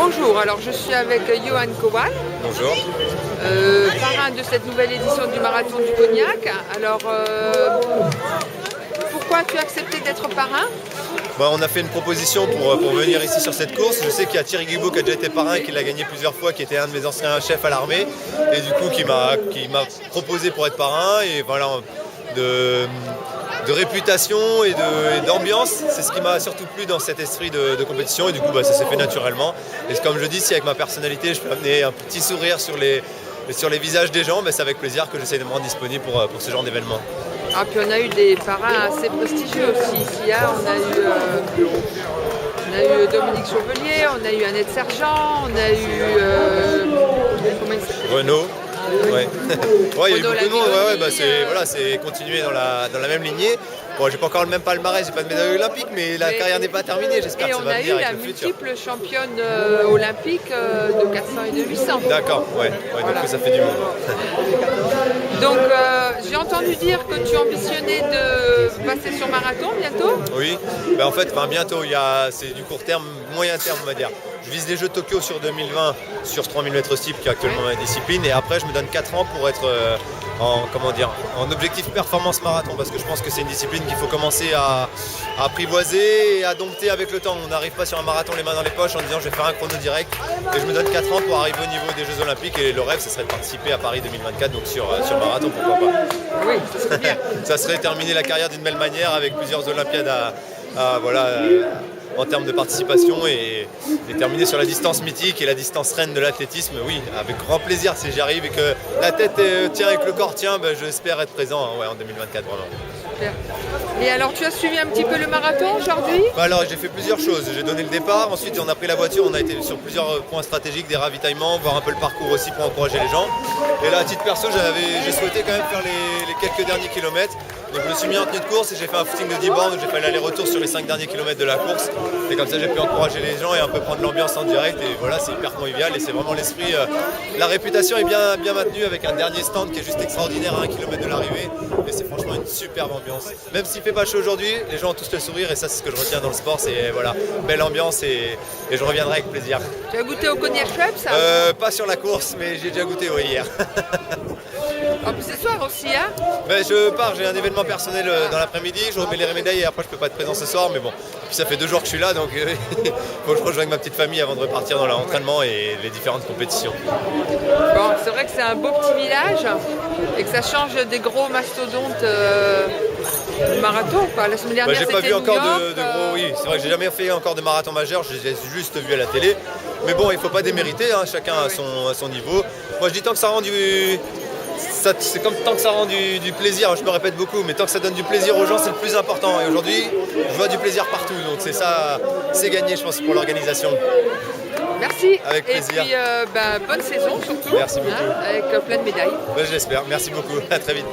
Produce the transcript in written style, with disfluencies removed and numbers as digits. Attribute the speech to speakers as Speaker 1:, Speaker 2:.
Speaker 1: Bonjour, alors je suis avec Johan Kowal,
Speaker 2: Bonjour.
Speaker 1: parrain de cette nouvelle édition du Marathon du Cognac. Alors, pourquoi tu as accepté d'être parrain?
Speaker 2: On a fait une proposition pour venir ici sur cette course. Je sais qu'il y a Thierry Guibaud qui a déjà été parrain, qui l'a gagné plusieurs fois, qui était un de mes anciens chefs à l'armée, et du coup qui m'a proposé pour être parrain. Et voilà, de réputation et d'ambiance, c'est ce qui m'a surtout plu dans cet esprit de compétition, et du coup ça s'est fait naturellement. Et comme je dis, si avec ma personnalité je peux amener un petit sourire sur les visages des gens, c'est avec plaisir que j'essaie de me rendre disponible pour ce genre d'événement.
Speaker 1: Ah, puis on a eu des parrains assez prestigieux aussi ici. Hein. On a eu Dominique Chauvellier, on a eu Annette Sergent, on a eu
Speaker 2: Renaud. Ouais. Ouais, il y a eu beaucoup de monde.
Speaker 1: Lavironi,
Speaker 2: c'est continuer dans la même lignée. Bon, j'ai pas encore le même palmarès, j'ai pas de médaille olympique, mais la carrière n'est pas terminée. J'espère que ça va venir avec le futur.
Speaker 1: Et on a eu la multiple championne olympique de 400 et de 800.
Speaker 2: D'accord, ouais, voilà. Donc ça fait du monde.
Speaker 1: Donc j'ai entendu dire que tu ambitionnais de passer sur marathon bientôt.
Speaker 2: Oui, en fait, bientôt, c'est du court terme, moyen terme on va dire. Je vise les Jeux de Tokyo sur 2020 sur 3000 mètres steeple qui est actuellement ma discipline, et après je me donne 4 ans pour être en objectif performance marathon, parce que je pense que c'est une discipline qu'il faut commencer à apprivoiser et à dompter avec le temps. On n'arrive pas sur un marathon les mains dans les poches en disant je vais faire un chrono direct, et je me donne 4 ans pour arriver au niveau des Jeux Olympiques, et le rêve ce serait de participer à Paris 2024, donc sur marathon, pourquoi pas.
Speaker 1: Oui, ça serait bien.
Speaker 2: Ça serait terminer la carrière d'une belle manière avec plusieurs Olympiades en termes de participation, et terminer sur la distance mythique et la distance reine de l'athlétisme. Oui, avec grand plaisir, si j'y arrive et que la tête tient et que le corps tient, j'espère être présent en 2024 vraiment.
Speaker 1: Super. Et alors tu as suivi un petit peu le marathon aujourd'hui?
Speaker 2: Alors j'ai fait plusieurs choses. J'ai donné le départ, ensuite on a pris la voiture, on a été sur plusieurs points stratégiques, des ravitaillements, voir un peu le parcours aussi pour encourager les gens. Et là à titre perso, j'ai souhaité quand même faire les quelques derniers kilomètres. Donc je me suis mis en tenue de course et j'ai fait un footing de 10 bornes, où j'ai fait l'aller-retour sur les 5 derniers kilomètres de la course. Et comme ça j'ai pu encourager les gens et un peu prendre l'ambiance en direct. Et voilà, c'est hyper convivial et c'est vraiment l'esprit. La réputation est bien maintenue avec un dernier stand qui est juste extraordinaire à 1 km de l'arrivée. Et c'est franchement une superbe ambiance. Même s'il fait pas chaud aujourd'hui, les gens ont tous le sourire, et ça c'est ce que je retiens dans le sport. C'est voilà, belle ambiance, et je reviendrai avec plaisir.
Speaker 1: Tu as goûté au cognac Schweppes?
Speaker 2: Pas sur la course, mais j'ai déjà goûté hier.
Speaker 1: En plus c'est soir aussi, hein?
Speaker 2: Je pars, j'ai un événement personnel dans l'après-midi, je remets les médailles et après je peux pas être présent ce soir, mais bon. Puis ça fait 2 jours que je suis là, donc il faut que je rejoigne ma petite famille avant de repartir dans l'entraînement et les différentes compétitions.
Speaker 1: Bon, c'est vrai que c'est un beau petit village et que ça change des gros mastodontes du marathon, quoi. La semaine dernière,
Speaker 2: j'ai pas vu encore
Speaker 1: de
Speaker 2: gros, oui, c'est vrai que j'ai jamais fait encore de marathon majeur, je les ai juste vus à la télé. Mais bon, il faut pas démériter, hein, chacun à son niveau. Moi je dis tant que ça rend c'est comme tant que ça rend du plaisir, je me répète beaucoup, mais tant que ça donne du plaisir aux gens, c'est le plus important. Et aujourd'hui, je vois du plaisir partout, donc c'est ça, c'est gagné, je pense, pour l'organisation.
Speaker 1: Merci.
Speaker 2: Avec plaisir.
Speaker 1: Et puis, bonne saison surtout.
Speaker 2: Merci beaucoup.
Speaker 1: Avec plein de médailles.
Speaker 2: Je l'espère. Merci beaucoup. À très vite.